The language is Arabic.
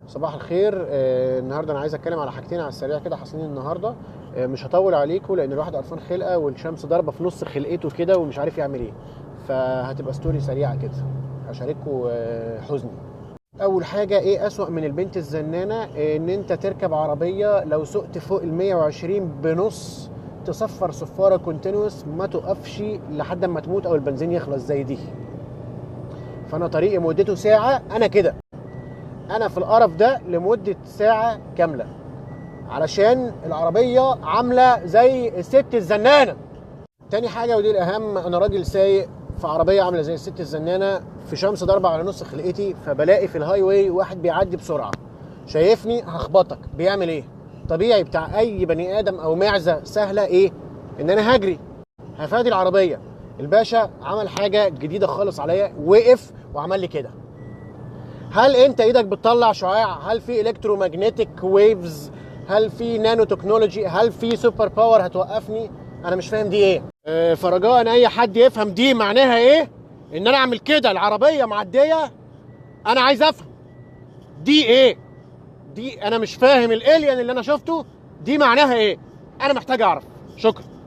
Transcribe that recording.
صباح الخير. النهارده انا عايز اتكلم على حاجتين على السريع كده حاصلين النهارده. مش هطول عليكم لان الواحد قرفان خلقه والشمس ضاربه في نص خلقته كده ومش عارف يعمل ايه، فهتبقى ستوري سريعه كده هشارككم حزني. اول حاجه، ايه اسوأ من البنت الزنانه؟ ان انت تركب عربيه لو سقت فوق ال 120 بنص تصفر صفاره كونتينوس ما تقفش لحد ما تموت او البنزين يخلص زي دي. فانا طريقي مدته ساعه، انا كده انا في القرف ده لمده ساعه كامله علشان العربيه عامله زي الست الزنانه. تاني حاجه ودي الاهم، انا راجل سايق في عربيه عامله زي الست الزنانه في شمس ضاربه على نص خلقتي، فبلاقي في الهاي واي واحد بيعدي بسرعه شايفني هخبطك، بيعمل ايه؟ طبيعي بتاع اي بني ادم او معزه سهله ايه؟ ان انا هجري هفادي العربيه. الباشا عمل حاجه جديده خالص عليا، وقف وعمل لي كده. هل انت ايدك بتطلع شعاع؟ هل في الكترومagnetic ويفز؟ هل في نانو تكنولوجي؟ هل في سوبر باور هتوقفني؟ انا مش فاهم دي ايه. فرجاء اي حد يفهم دي معناها ايه ان انا اعمل كده العربيه معديه. انا عايز افهم دي ايه. دي انا مش فاهم الالين اللي انا شفته دي معناها ايه. انا محتاج اعرف. شكرا.